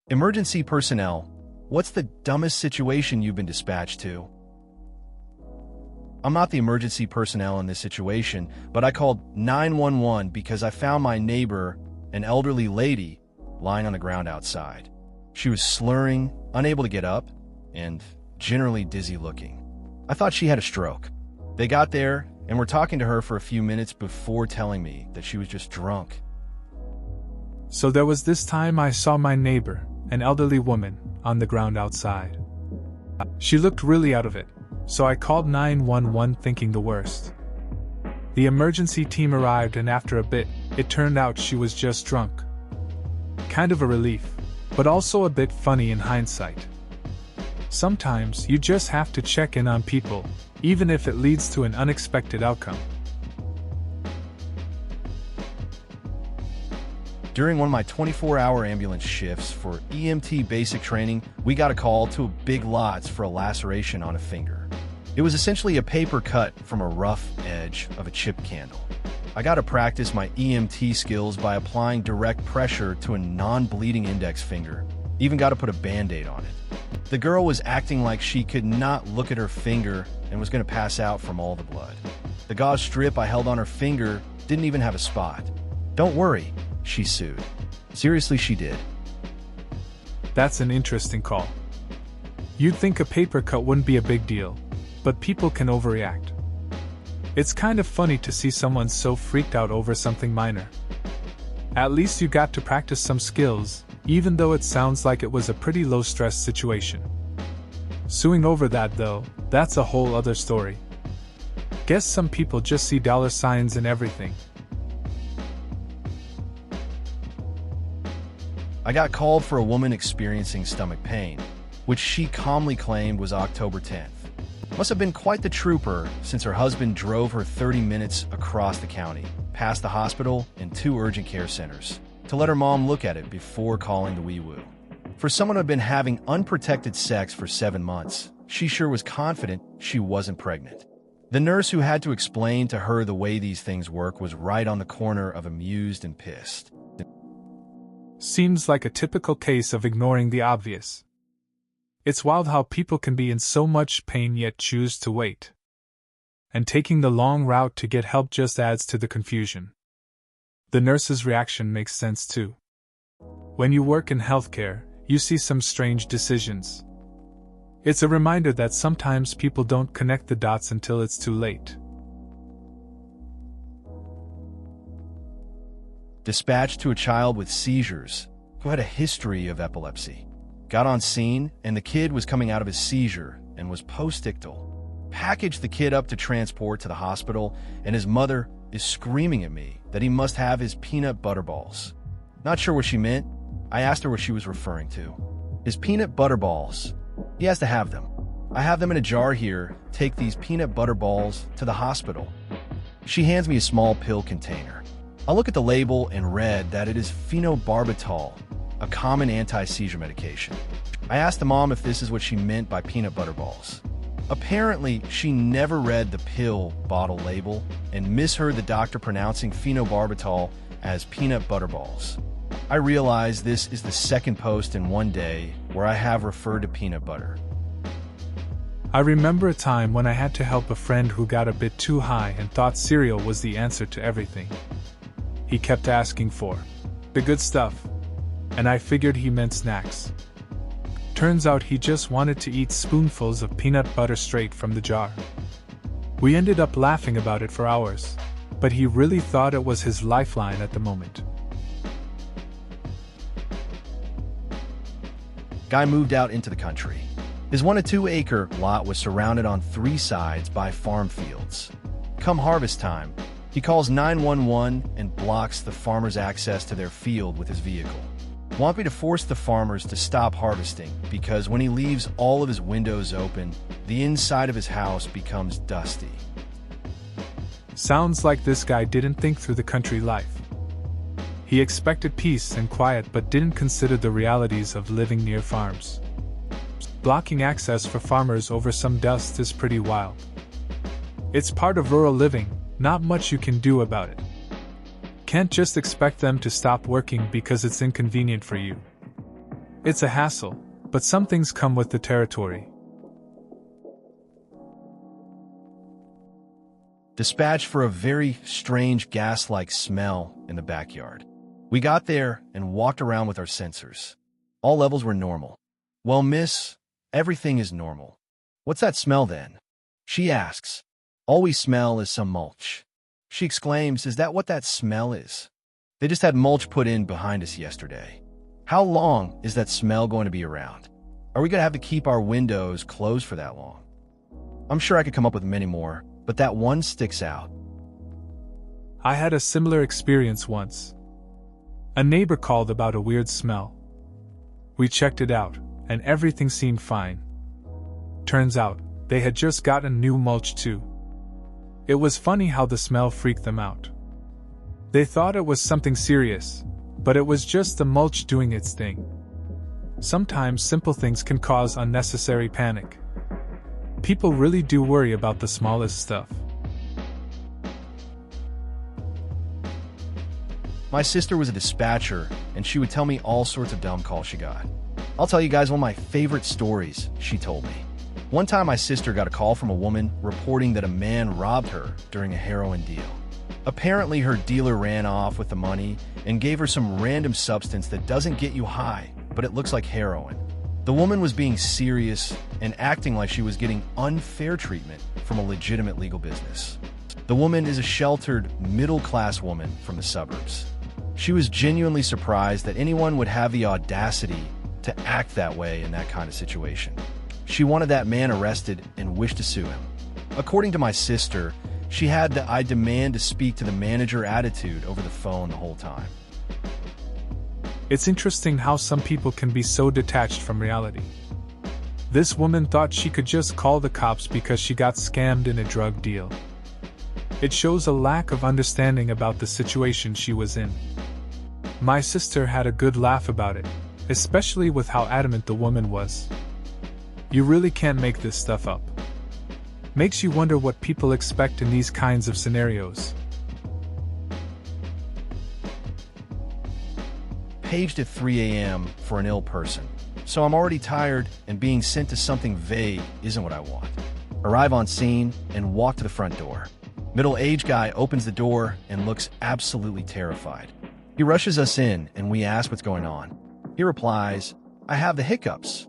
Emergency personnel, what's the dumbest situation you've been dispatched to? I'm not the emergency personnel in this situation, but I called 911 because I found my neighbor, an elderly lady, lying on the ground outside. She was slurring, unable to get up, and generally dizzy looking. I thought she had a stroke. They got there and were talking to her for a few minutes before telling me that she was just drunk. So there was this time I saw my neighbor, an elderly woman, on the ground outside. She looked really out of it, so I called 911 thinking the worst. The emergency team arrived and after a bit, it turned out she was just drunk. Kind of a relief, but also a bit funny in hindsight. Sometimes you just have to check in on people, even if it leads to an unexpected outcome. During one of my 24-hour ambulance shifts for EMT basic training, we got a call to a big lots for a laceration on a finger. It was essentially a paper cut from a rough edge of a chip candle. I got to practice my EMT skills by applying direct pressure to a non-bleeding index finger. Even got to put a Band-Aid on it. The girl was acting like she could not look at her finger and was going to pass out from all the blood. The gauze strip I held on her finger didn't even have a spot. "Don't worry," she sued. Seriously, she did. That's an interesting call. You'd think a paper cut wouldn't be a big deal, but people can overreact. It's kind of funny to see someone so freaked out over something minor. At least you got to practice some skills, even though it sounds like it was a pretty low-stress situation. Suing over that, though, that's a whole other story. Guess some people just see dollar signs in everything. I got called for a woman experiencing stomach pain, which she calmly claimed was October 10th. Must have been quite the trooper since her husband drove her 30 minutes across the county, past the hospital and 2 urgent care centers, to let her mom look at it before calling the wee-woo. For someone who had been having unprotected sex for 7 months, she sure was confident she wasn't pregnant. The nurse who had to explain to her the way these things work was right on the corner of amused and pissed. Seems like a typical case of ignoring the obvious. It's wild how people can be in so much pain yet choose to wait. And taking the long route to get help just adds to the confusion. The nurse's reaction makes sense too. When you work in healthcare, you see some strange decisions. It's a reminder that sometimes people don't connect the dots until it's too late. Dispatched to a child with seizures who had a history of epilepsy. Got on scene, and the kid was coming out of his seizure and was post-ictal. Packaged the kid up to transport to the hospital, and his mother is screaming at me that he must have his peanut butter balls. Not sure what she meant. I asked her what she was referring to. His peanut butter balls. He has to have them. I have them in a jar here. Take these peanut butter balls to the hospital. She hands me a small pill container. I look at the label and read that it is phenobarbital, a common anti-seizure medication. I asked the mom if this is what she meant by peanut butter balls. Apparently, she never read the pill bottle label and misheard the doctor pronouncing phenobarbital as peanut butter balls. I realize this is the second post in one day where I have referred to peanut butter. I remember a time when I had to help a friend who got a bit too high and thought cereal was the answer to everything. He kept asking for the good stuff, and I figured he meant snacks. Turns out he just wanted to eat spoonfuls of peanut butter straight from the jar. We ended up laughing about it for hours, but he really thought it was his lifeline at the moment. Guy moved out into the country. His 1 to 2 acre lot was surrounded on 3 sides by farm fields. Come harvest time, he calls 911 and blocks the farmer's access to their field with his vehicle. Want me to force the farmers to stop harvesting because when he leaves all of his windows open, the inside of his house becomes dusty. Sounds like this guy didn't think through the country life. He expected peace and quiet but didn't consider the realities of living near farms. Blocking access for farmers over some dust is pretty wild. It's part of rural living, not much you can do about it. Can't just expect them to stop working because it's inconvenient for you. It's a hassle, but some things come with the territory. Dispatched for a very strange gas-like smell in the backyard. We got there and walked around with our sensors. All levels were normal. Well, miss, everything is normal. What's that smell then? She asks. All we smell is some mulch. She exclaims, is that what that smell is? They just had mulch put in behind us yesterday. How long is that smell going to be around? Are we going to have to keep our windows closed for that long? I'm sure I could come up with many more, but that one sticks out. I had a similar experience once. A neighbor called about a weird smell. We checked it out, and everything seemed fine. Turns out, they had just gotten new mulch too. It was funny how the smell freaked them out. They thought it was something serious, but it was just the mulch doing its thing. Sometimes simple things can cause unnecessary panic. People really do worry about the smallest stuff. My sister was a dispatcher, and she would tell me all sorts of dumb calls she got. I'll tell you guys one of my favorite stories she told me. One time my sister got a call from a woman reporting that a man robbed her during a heroin deal. Apparently her dealer ran off with the money and gave her some random substance that doesn't get you high, but it looks like heroin. The woman was being serious and acting like she was getting unfair treatment from a legitimate legal business. The woman is a sheltered, middle-class woman from the suburbs. She was genuinely surprised that anyone would have the audacity to act that way in that kind of situation. She wanted that man arrested and wished to sue him. According to my sister, she had the "I demand to speak to the manager" attitude over the phone the whole time. It's interesting how some people can be so detached from reality. This woman thought she could just call the cops because she got scammed in a drug deal. It shows a lack of understanding about the situation she was in. My sister had a good laugh about it, especially with how adamant the woman was. You really can't make this stuff up. Makes you wonder what people expect in these kinds of scenarios. Paged at 3 a.m. for an ill person, so I'm already tired, and being sent to something vague isn't what I want. Arrive on scene and walk to the front door. Middle-aged guy opens the door and looks absolutely terrified. He rushes us in and we ask what's going on. He replies, "I have the hiccups.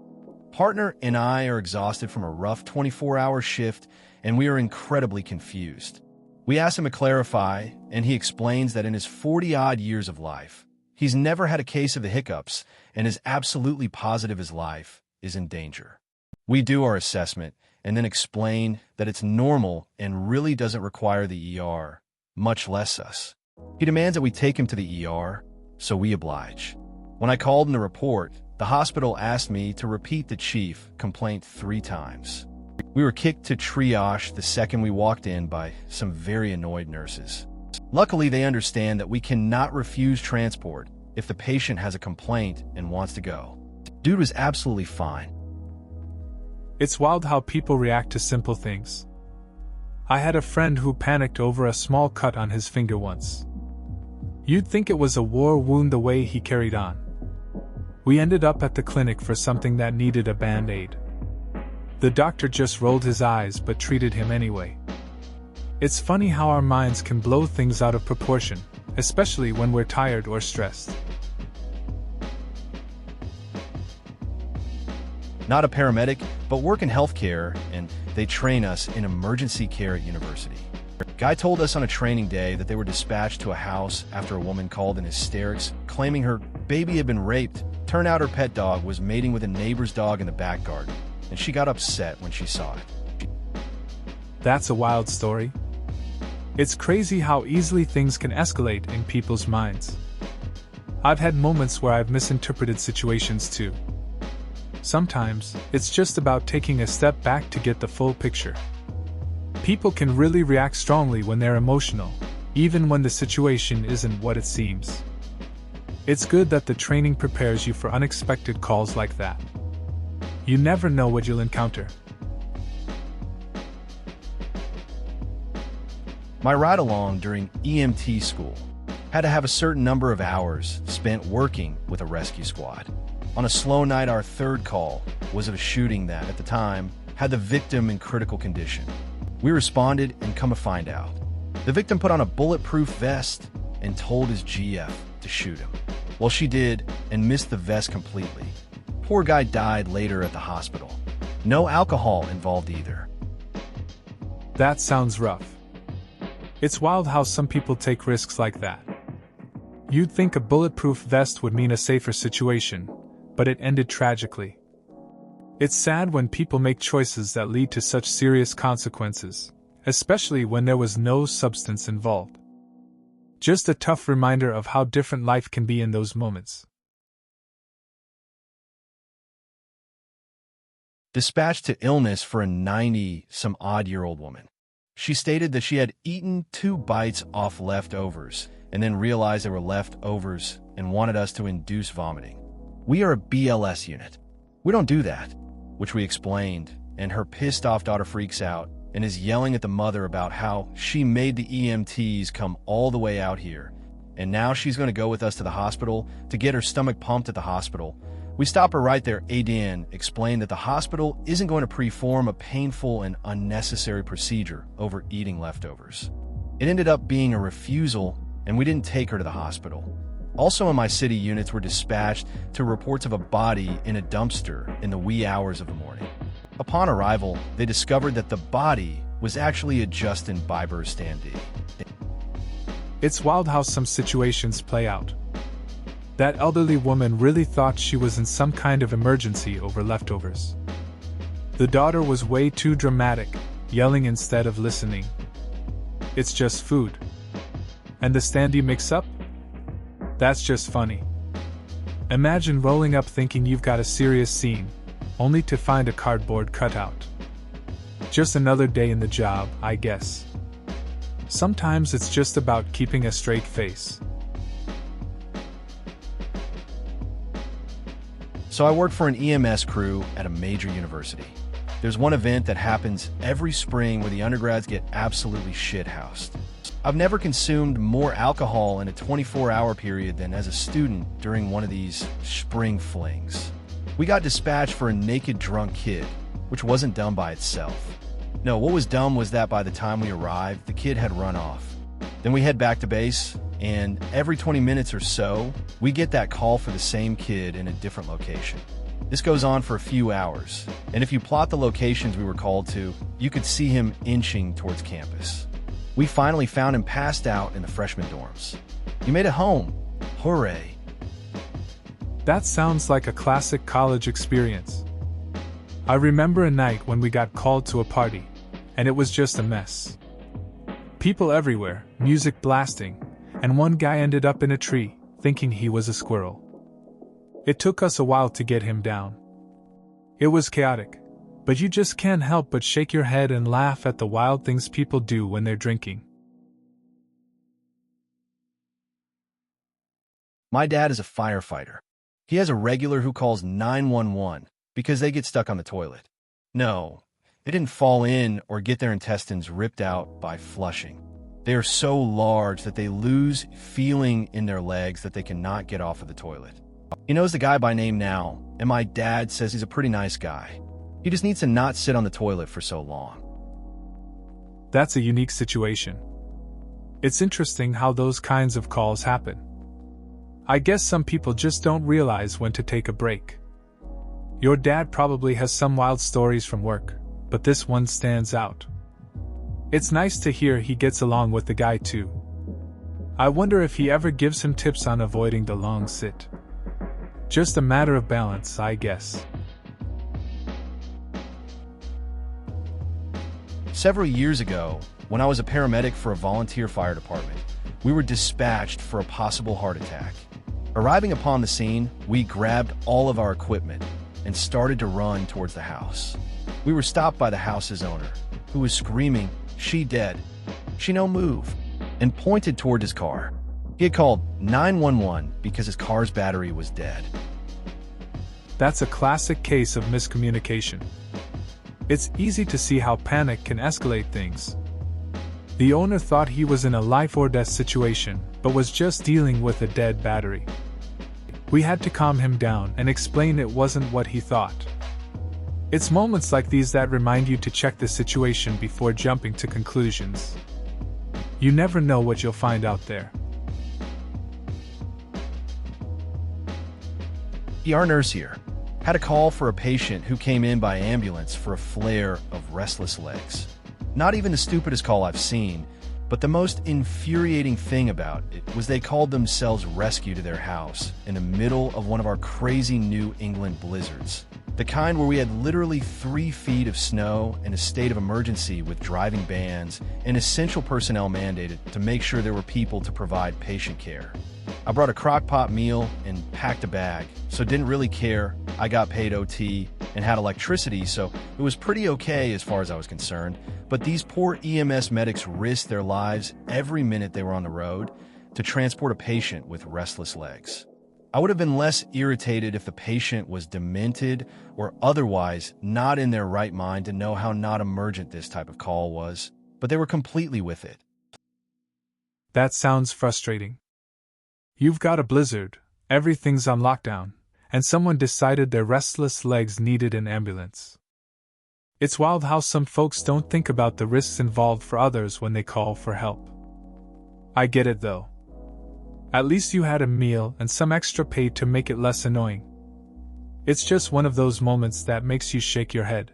Partner and I are exhausted from a rough 24-hour shift, and we are incredibly confused." We ask him to clarify, and he explains that in his 40-odd years of life, he's never had a case of the hiccups and is absolutely positive his life is in danger. We do our assessment and then explain that it's normal and really doesn't require the ER, much less us. He demands that we take him to the ER, so we oblige. When I called in the report, the hospital asked me to repeat the chief complaint 3 times. We were kicked to triage the second we walked in by some very annoyed nurses. Luckily, they understand that we cannot refuse transport if the patient has a complaint and wants to go. Dude was absolutely fine. It's wild how people react to simple things. I had a friend who panicked over a small cut on his finger once. You'd think it was a war wound the way he carried on. We ended up at the clinic for something that needed a band-aid. The doctor just rolled his eyes but treated him anyway. It's funny how our minds can blow things out of proportion, especially when we're tired or stressed. Not a paramedic, but work in healthcare, and they train us in emergency care at university. Guy told us on a training day that they were dispatched to a house after a woman called in hysterics, claiming her baby had been raped. Turned out her pet dog was mating with a neighbor's dog in the back garden, and she got upset when she saw it. That's a wild story. It's crazy how easily things can escalate in people's minds. I've had moments where I've misinterpreted situations too. Sometimes, it's just about taking a step back to get the full picture. People can really react strongly when they're emotional, even when the situation isn't what it seems. It's good that the training prepares you for unexpected calls like that. You never know what you'll encounter. My ride-along during EMT school had to have a certain number of hours spent working with a rescue squad. On a slow night, our third call was of a shooting that, at the time, had the victim in critical condition. We responded and come to find out, the victim put on a bulletproof vest and told his GF to shoot him. Well, she did and missed the vest completely. Poor guy died later at the hospital. No alcohol involved either. That sounds rough. It's wild how some people take risks like that. You'd think a bulletproof vest would mean a safer situation, but it ended tragically. It's sad when people make choices that lead to such serious consequences, especially when there was no substance involved. Just a tough reminder of how different life can be in those moments. Dispatched to illness for a 90-some-odd-year-old woman. She stated that she had eaten 2 bites off leftovers and then realized they were leftovers and wanted us to induce vomiting. We are a BLS unit. We don't do that, which we explained, and her pissed-off daughter freaks out and is yelling at the mother about how she made the EMTs come all the way out here, and now she's going to go with us to the hospital to get her stomach pumped at the hospital. We stop her right there. Adan explained that the hospital isn't going to perform a painful and unnecessary procedure over eating leftovers. It ended up being a refusal, and we didn't take her to the hospital. Also in my city, units were dispatched to reports of a body in a dumpster in the wee hours of the morning. Upon arrival, they discovered that the body was actually a Justin Bieber standee. It's wild how some situations play out. That elderly woman really thought she was in some kind of emergency over leftovers. The daughter was way too dramatic, yelling instead of listening. It's just food. And the standee mix-up? That's just funny. Imagine rolling up thinking you've got a serious scene, only to find a cardboard cutout. Just another day in the job, I guess. Sometimes it's just about keeping a straight face. So I work for an EMS crew at a major university. There's one event that happens every spring where the undergrads get absolutely shithoused. I've never consumed more alcohol in a 24-hour period than as a student during one of these spring flings. We got dispatched for a naked drunk kid, which wasn't dumb by itself. No, what was dumb was that by the time we arrived, the kid had run off. Then we head back to base, and every 20 minutes or so, we get that call for the same kid in a different location. This goes on for a few hours, and if you plot the locations we were called to, you could see him inching towards campus. We finally found him passed out in the freshman dorms. He made it home. Hooray. That sounds like a classic college experience. I remember a night when we got called to a party, and it was just a mess. People everywhere, music blasting, and one guy ended up in a tree, thinking he was a squirrel. It took us a while to get him down. It was chaotic, but you just can't help but shake your head and laugh at the wild things people do when they're drinking. My dad is a firefighter. He has a regular who calls 911 because they get stuck on the toilet. No, they didn't fall in or get their intestines ripped out by flushing. They are so large that they lose feeling in their legs that they cannot get off of the toilet. He knows the guy by name now, and my dad says he's a pretty nice guy. He just needs to not sit on the toilet for so long. That's a unique situation. It's interesting how those kinds of calls happen. I guess some people just don't realize when to take a break. Your dad probably has some wild stories from work, but this one stands out. It's nice to hear he gets along with the guy too. I wonder if he ever gives him tips on avoiding the long sit. Just a matter of balance, I guess. Several years ago, when I was a paramedic for a volunteer fire department, we were dispatched for a possible heart attack. Arriving upon the scene, we grabbed all of our equipment and started to run towards the house. We were stopped by the house's owner, who was screaming, "She dead. She no move," and pointed toward his car. He had called 911 because his car's battery was dead. That's a classic case of miscommunication. It's easy to see how panic can escalate things. The owner thought he was in a life or death situation, but was just dealing with a dead battery. We had to calm him down and explain it wasn't what he thought. It's moments like these that remind you to check the situation before jumping to conclusions. You never know what you'll find out there. ER nurse here. Had a call for a patient who came in by ambulance for a flare of restless legs. Not even the stupidest call I've seen, but the most infuriating thing about it was they called themselves rescue to their house in the middle of one of our crazy New England blizzards. The kind where we had literally 3 feet of snow and a state of emergency with driving bans and essential personnel mandated to make sure there were people to provide patient care. I brought a crock-pot meal and packed a bag, so didn't really care. I got paid OT and had electricity, so it was pretty okay as far as I was concerned. But these poor EMS medics risked their lives every minute they were on the road to transport a patient with restless legs. I would have been less irritated if the patient was demented or otherwise not in their right mind to know how not emergent this type of call was, but they were completely with it. That sounds frustrating. You've got a blizzard, everything's on lockdown, and someone decided their restless legs needed an ambulance. It's wild how some folks don't think about the risks involved for others when they call for help. I get it though. At least you had a meal and some extra pay to make it less annoying. It's just one of those moments that makes you shake your head.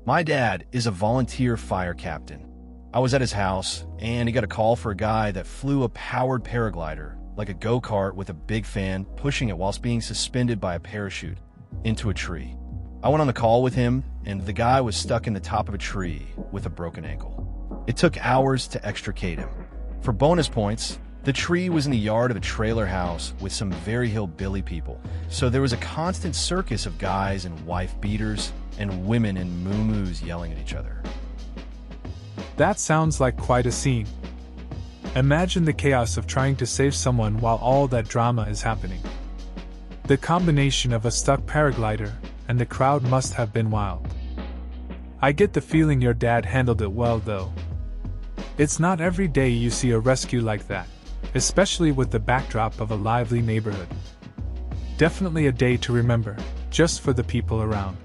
My dad is a volunteer fire captain. I was at his house, and he got a call for a guy that flew a powered paraglider, like a go-kart with a big fan, pushing it whilst being suspended by a parachute into a tree. I went on the call with him, and the guy was stuck in the top of a tree with a broken ankle. It took hours to extricate him. For bonus points, the tree was in the yard of a trailer house with some very hillbilly people, so there was a constant circus of guys in wife beaters and women in muumuus yelling at each other. That sounds like quite a scene. Imagine the chaos of trying to save someone while all that drama is happening. The combination of a stuck paraglider and the crowd must have been wild. I get the feeling your dad handled it well though. It's not every day you see a rescue like that, especially with the backdrop of a lively neighborhood. Definitely a day to remember, just for the people around.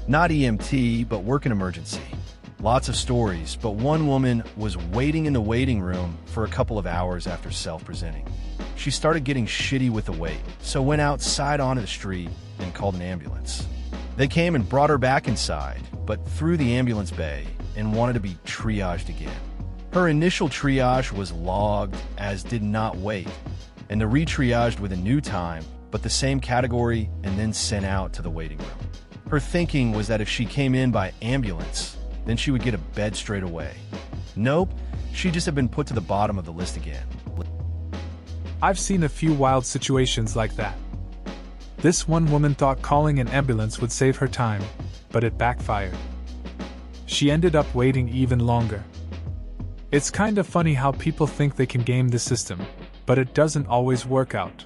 Not EMT, but work in emergency. Lots of stories, but one woman was waiting in the waiting room for a couple of hours after self-presenting. She started getting shitty with the wait, so went outside onto the street and called an ambulance. They came and brought her back inside, but through the ambulance bay and wanted to be triaged again. Her initial triage was logged as did not wait, and the re-triaged with a new time, but the same category and then sent out to the waiting room. Her thinking was that if she came in by ambulance, then she would get a bed straight away. Nope, she just had been put to the bottom of the list again. I've seen a few wild situations like that. This one woman thought calling an ambulance would save her time, but it backfired. She ended up waiting even longer. It's kind of funny how people think they can game the system, but it doesn't always work out.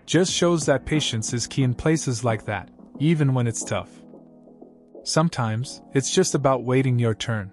Just shows that patience is key in places like that, even when it's tough. Sometimes, it's just about waiting your turn.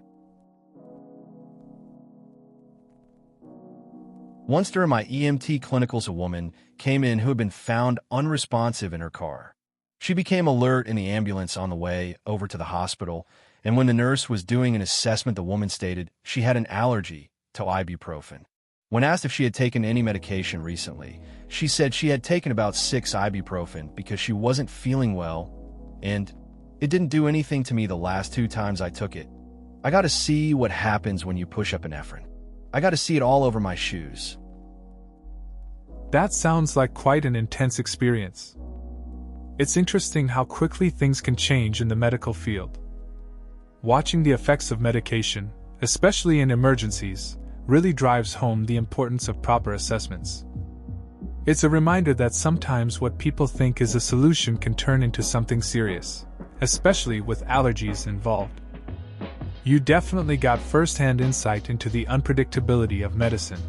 Once during my EMT clinicals, a woman came in who had been found unresponsive in her car. She became alert in the ambulance on the way over to the hospital, and when the nurse was doing an assessment, the woman stated she had an allergy to ibuprofen. When asked if she had taken any medication recently, she said she had taken about 6 ibuprofen because she wasn't feeling well, and it didn't do anything to me the last 2 times I took it. I got to see what happens when you push up epinephrine. I got to see it all over my shoes. That sounds like quite an intense experience. It's interesting how quickly things can change in the medical field. Watching the effects of medication, especially in emergencies, really drives home the importance of proper assessments. It's a reminder that sometimes what people think is a solution can turn into something serious, especially with allergies involved. You definitely got first-hand insight into the unpredictability of medicine.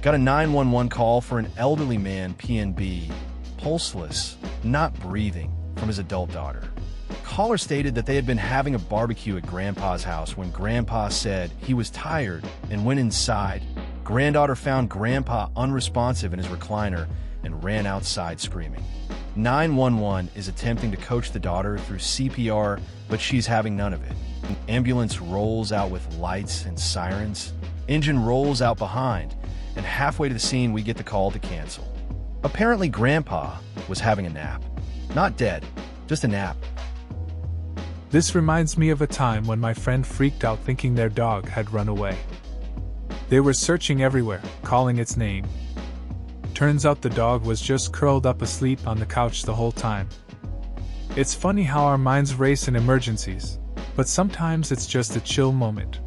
Got a 911 call for an elderly man, PNB, pulseless, not breathing, from his adult daughter. caller stated that they had been having a barbecue at Grandpa's house when Grandpa said he was tired and went inside. Granddaughter found Grandpa unresponsive in his recliner and ran outside screaming. 911 is attempting to coach the daughter through CPR, but she's having none of it. An ambulance rolls out with lights and sirens. Engine rolls out behind, and halfway to the scene we get the call to cancel. Apparently Grandpa was having a nap. Not dead, just a nap. This reminds me of a time when my friend freaked out thinking their dog had run away. They were searching everywhere, calling its name. Turns out the dog was just curled up asleep on the couch the whole time. It's funny how our minds race in emergencies, but sometimes it's just a chill moment.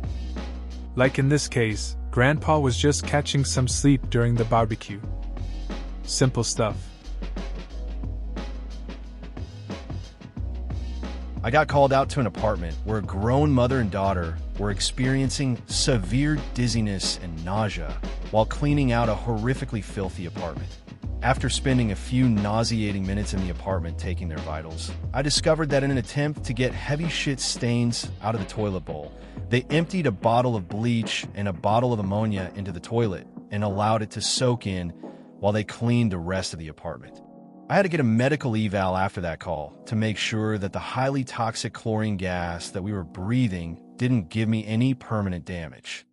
Like in this case, Grandpa was just catching some sleep during the barbecue. Simple stuff. I got called out to an apartment where a grown mother and daughter were experiencing severe dizziness and nausea while cleaning out a horrifically filthy apartment. After spending a few nauseating minutes in the apartment taking their vitals, I discovered that in an attempt to get heavy shit stains out of the toilet bowl, they emptied a bottle of bleach and a bottle of ammonia into the toilet and allowed it to soak in while they cleaned the rest of the apartment. I had to get a medical eval after that call to make sure that the highly toxic chlorine gas that we were breathing didn't give me any permanent damage.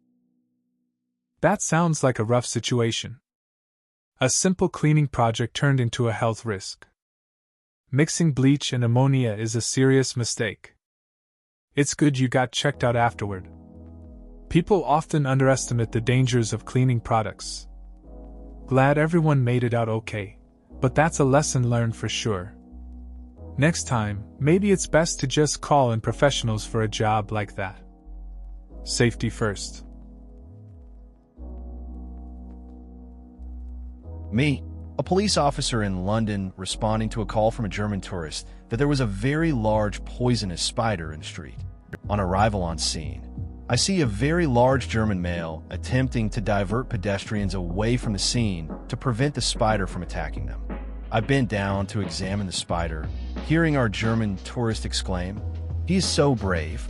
That sounds like a rough situation. A simple cleaning project turned into a health risk. Mixing bleach and ammonia is a serious mistake. It's good you got checked out afterward. People often underestimate the dangers of cleaning products. Glad everyone made it out okay. But that's a lesson learned for sure. Next time, maybe it's best to just call in professionals for a job like that. Safety first. Me, a police officer in London responding to a call from a German tourist that there was a very large poisonous spider in the street. On arrival on scene, I see a very large German male attempting to divert pedestrians away from the scene to prevent the spider from attacking them. I bent down to examine the spider, hearing our German tourist exclaim, "He is so brave."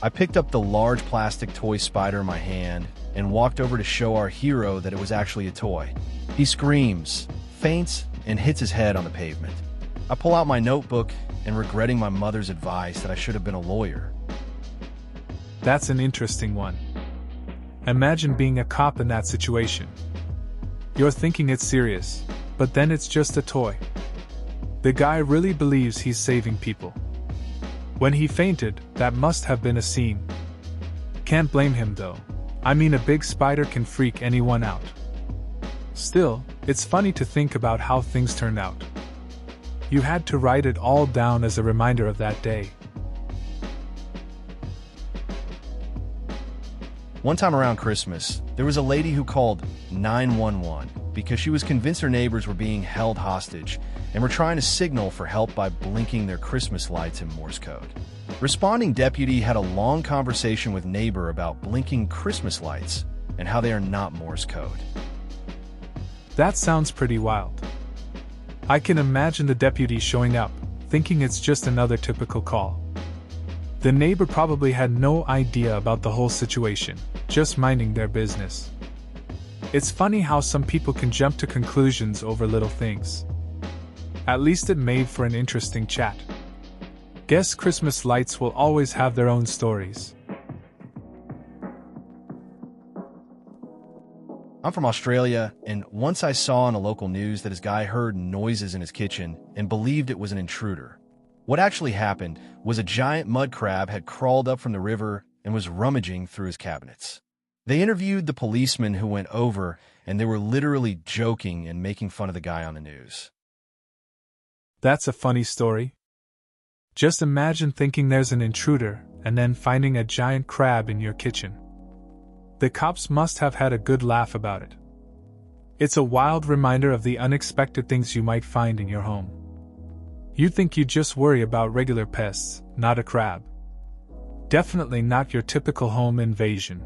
I picked up the large plastic toy spider in my hand and walked over to show our hero that it was actually a toy. He screams, faints, and hits his head on the pavement. I pull out my notebook and regretting my mother's advice that I should have been a lawyer. That's an interesting one. Imagine being a cop in that situation. You're thinking it's serious, but then it's just a toy. The guy really believes he's saving people. When he fainted, that must have been a scene. Can't blame him though. I mean, a big spider can freak anyone out. Still, it's funny to think about how things turned out. You had to write it all down as a reminder of that day. One time around Christmas, there was a lady who called 911 because she was convinced her neighbors were being held hostage and were trying to signal for help by blinking their Christmas lights in Morse code. Responding deputy had a long conversation with neighbor about blinking Christmas lights and how they are not Morse code. That sounds pretty wild. I can imagine the deputy showing up, thinking it's just another typical call. The neighbor probably had no idea about the whole situation, just minding their business. It's funny how some people can jump to conclusions over little things. At least it made for an interesting chat. Guess Christmas lights will always have their own stories. I'm from Australia, and once I saw on a local news that his guy heard noises in his kitchen and believed it was an intruder. What actually happened was a giant mud crab had crawled up from the river and was rummaging through his cabinets. They interviewed the policeman who went over, and they were literally joking and making fun of the guy on the news. That's a funny story. Just imagine thinking there's an intruder and then finding a giant crab in your kitchen. The cops must have had a good laugh about it. It's a wild reminder of the unexpected things you might find in your home. You'd think you'd just worry about regular pests, not a crab. Definitely not your typical home invasion.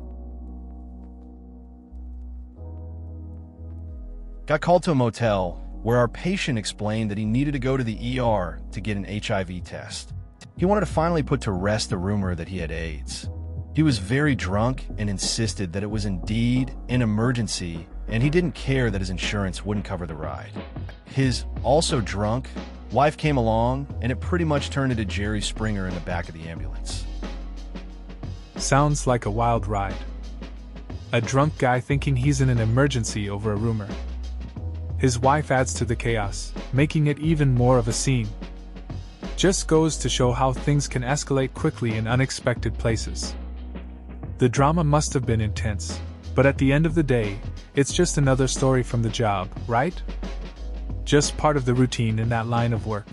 Got called to a motel where our patient explained that he needed to go to the ER to get an HIV test. He wanted to finally put to rest the rumor that he had AIDS. He was very drunk and insisted that it was indeed an emergency, and he didn't care that his insurance wouldn't cover the ride. His also drunk wife came along, and it pretty much turned into Jerry Springer in the back of the ambulance. Sounds like a wild ride. A drunk guy thinking he's in an emergency over a rumor. His wife adds to the chaos, making it even more of a scene. Just goes to show how things can escalate quickly in unexpected places. The drama must have been intense, but at the end of the day, it's just another story from the job, right? Just part of the routine in that line of work.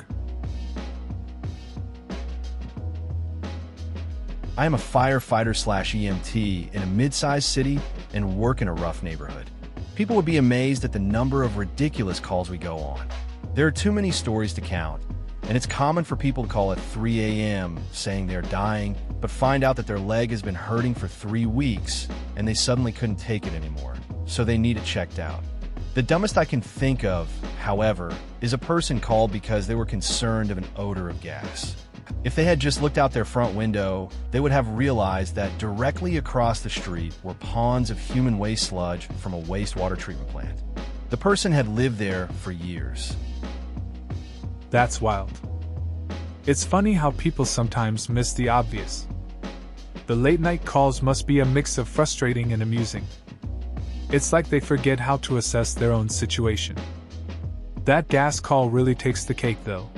I am a firefighter/EMT in a mid-sized city and work in a rough neighborhood. People would be amazed at the number of ridiculous calls we go on. There are too many stories to count, and it's common for people to call at 3 a.m. saying they're dying, but find out that their leg has been hurting for 3 weeks and they suddenly couldn't take it anymore, so they need it checked out. The dumbest I can think of, however, is a person called because they were concerned of an odor of gas. If they had just looked out their front window, they would have realized that directly across the street were ponds of human waste sludge from a wastewater treatment plant. The person had lived there for years. That's wild. It's funny how people sometimes miss the obvious. The late-night calls must be a mix of frustrating and amusing. It's like they forget how to assess their own situation. That gas call really takes the cake, though.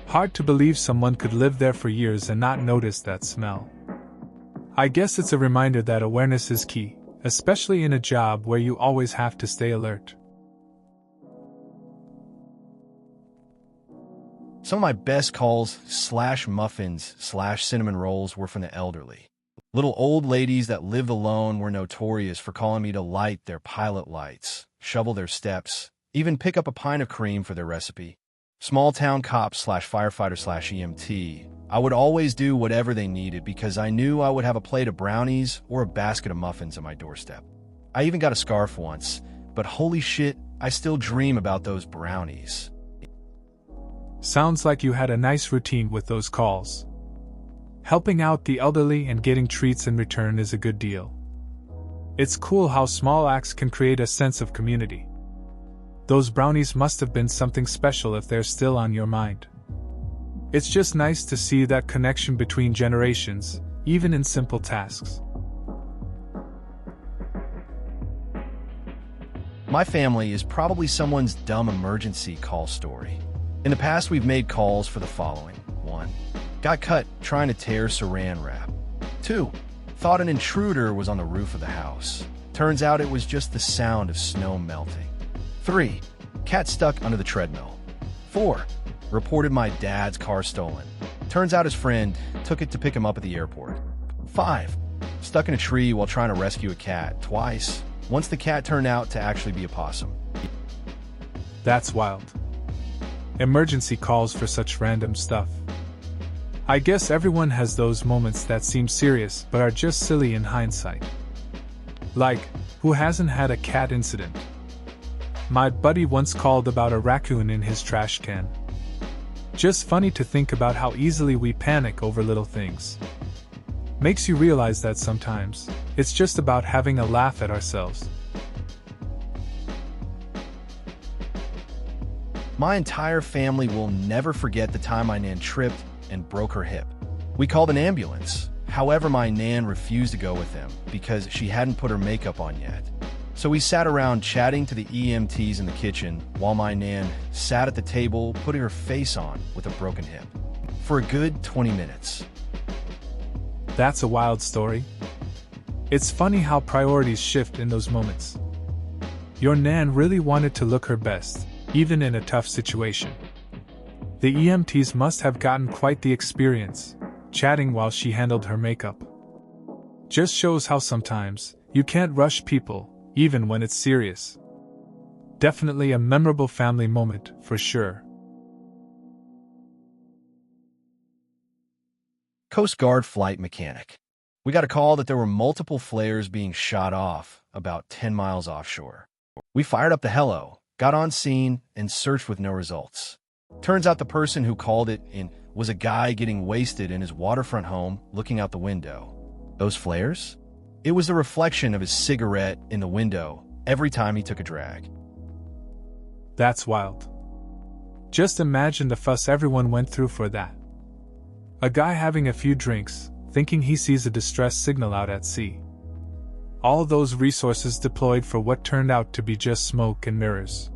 Hard to believe someone could live there for years and not notice that smell. I guess it's a reminder that awareness is key, especially in a job where you always have to stay alert. Some of my best calls/muffins/cinnamon rolls were from the elderly. Little old ladies that lived alone were notorious for calling me to light their pilot lights, shovel their steps, even pick up a pint of cream for their recipe. Small town cop/firefighter/EMT, I would always do whatever they needed because I knew I would have a plate of brownies or a basket of muffins at my doorstep. I even got a scarf once, but holy shit, I still dream about those brownies. Sounds like you had a nice routine with those calls. Helping out the elderly and getting treats in return is a good deal. It's cool how small acts can create a sense of community. Those brownies must have been something special if they're still on your mind. It's just nice to see that connection between generations, even in simple tasks. My family is probably someone's dumb emergency call story. In the past, we've made calls for the following. 1. Got cut trying to tear saran wrap. 2. Thought an intruder was on the roof of the house. Turns out it was just the sound of snow melting. 3. Cat stuck under the treadmill. 4. Reported my dad's car stolen. Turns out his friend took it to pick him up at the airport. 5. Stuck in a tree while trying to rescue a cat twice. Once the cat turned out to actually be a possum. That's wild. Emergency calls for such random stuff. I guess everyone has those moments that seem serious but are just silly in hindsight. Like, who hasn't had a cat incident? My buddy once called about a raccoon in his trash can. Just funny to think about how easily we panic over little things. Makes you realize that sometimes, it's just about having a laugh at ourselves. My entire family will never forget the time my nan tripped and broke her hip. We called an ambulance. However, my nan refused to go with them because she hadn't put her makeup on yet. So we sat around chatting to the EMTs in the kitchen while my nan sat at the table putting her face on with a broken hip. For a good 20 minutes. That's a wild story. It's funny how priorities shift in those moments. Your nan really wanted to look her best, even in a tough situation. The EMTs must have gotten quite the experience, chatting while she handled her makeup. Just shows how sometimes you can't rush people, even when it's serious. Definitely a memorable family moment, for sure. Coast Guard flight mechanic. We got a call that there were multiple flares being shot off about 10 miles offshore. We fired up the helo, got on scene, and searched with no results. Turns out the person who called it in was a guy getting wasted in his waterfront home looking out the window. Those flares? It was the reflection of his cigarette in the window every time he took a drag. That's wild. Just imagine the fuss everyone went through for that. A guy having a few drinks, thinking he sees a distress signal out at sea. All those resources deployed for what turned out to be just smoke and mirrors.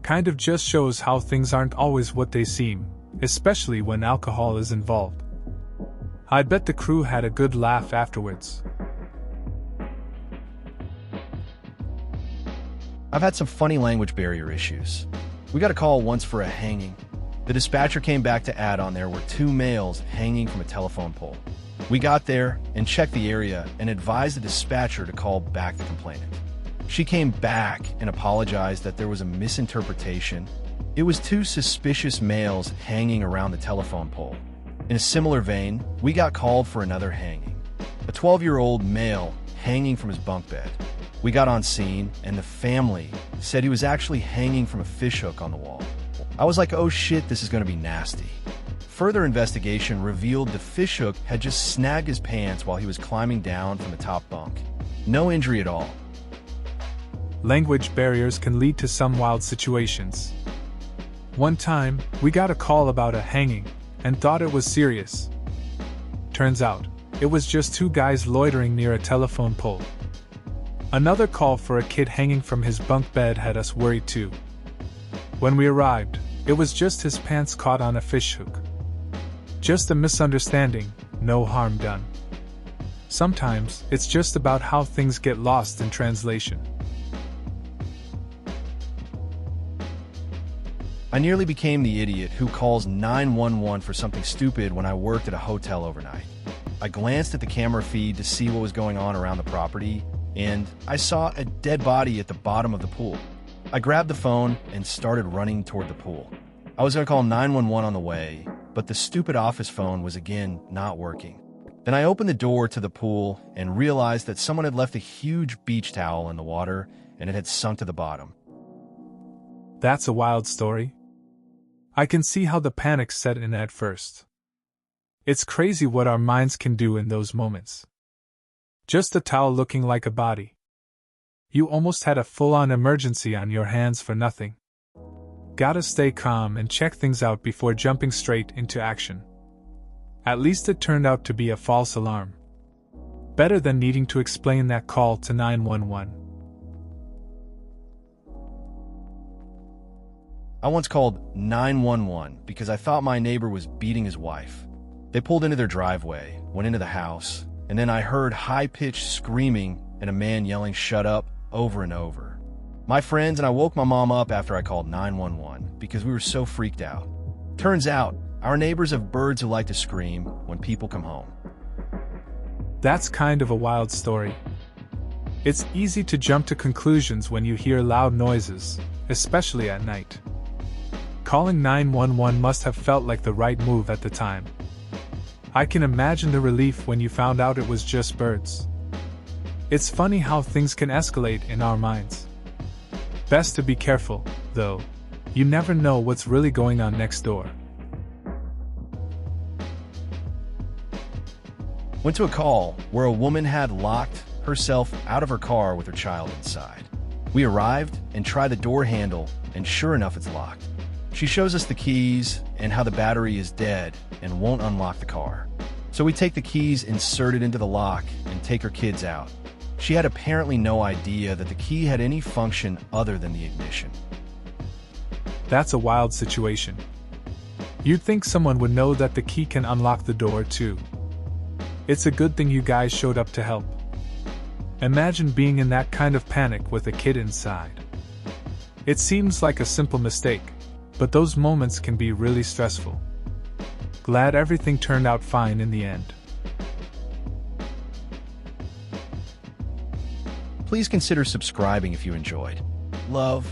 Kind of just shows how things aren't always what they seem, especially when alcohol is involved. I bet the crew had a good laugh afterwards. I've had some funny language barrier issues. We got a call once for a hanging. The dispatcher came back to add on there were 2 males hanging from a telephone pole. We got there and checked the area and advised the dispatcher to call back the complainant. She came back and apologized that there was a misinterpretation. It was 2 suspicious males hanging around the telephone pole. In a similar vein, we got called for another hanging. A 12-year-old male hanging from his bunk bed. We got on scene, and the family said he was actually hanging from a fishhook on the wall. I was like, oh shit, this is going to be nasty. Further investigation revealed the fishhook had just snagged his pants while he was climbing down from the top bunk. No injury at all. Language barriers can lead to some wild situations. One time, we got a call about a hanging, and thought it was serious. Turns out, it was just 2 guys loitering near a telephone pole. Another call for a kid hanging from his bunk bed had us worried too. When we arrived, it was just his pants caught on a fishhook. Just a misunderstanding, no harm done. Sometimes, it's just about how things get lost in translation. I nearly became the idiot who calls 911 for something stupid when I worked at a hotel overnight. I glanced at the camera feed to see what was going on around the property, and I saw a dead body at the bottom of the pool. I grabbed the phone and started running toward the pool. I was going to call 911 on the way, but the stupid office phone was again not working. Then I opened the door to the pool and realized that someone had left a huge beach towel in the water and it had sunk to the bottom. That's a wild story. I can see how the panic set in at first. It's crazy what our minds can do in those moments. Just a towel looking like a body. You almost had a full-on emergency on your hands for nothing. Gotta stay calm and check things out before jumping straight into action. At least it turned out to be a false alarm. Better than needing to explain that call to 911. I once called 911 because I thought my neighbor was beating his wife. They pulled into their driveway, went into the house, and then I heard high-pitched screaming and a man yelling "shut up" over and over. My friends and I woke my mom up after I called 911 because we were so freaked out. Turns out, our neighbors have birds who like to scream when people come home. That's kind of a wild story. It's easy to jump to conclusions when you hear loud noises, especially at night. Calling 911 must have felt like the right move at the time. I can imagine the relief when you found out it was just birds. It's funny how things can escalate in our minds. Best to be careful, though. You never know what's really going on next door. Went to a call where a woman had locked herself out of her car with her child inside. We arrived and tried the door handle, and sure enough, it's locked. She shows us the keys and how the battery is dead and won't unlock the car. So we take the keys inserted into the lock and take her kids out. She had apparently no idea that the key had any function other than the ignition. That's a wild situation. You'd think someone would know that the key can unlock the door too. It's a good thing you guys showed up to help. Imagine being in that kind of panic with a kid inside. It seems like a simple mistake, but those moments can be really stressful. Glad everything turned out fine in the end. Please consider subscribing if you enjoyed. Love.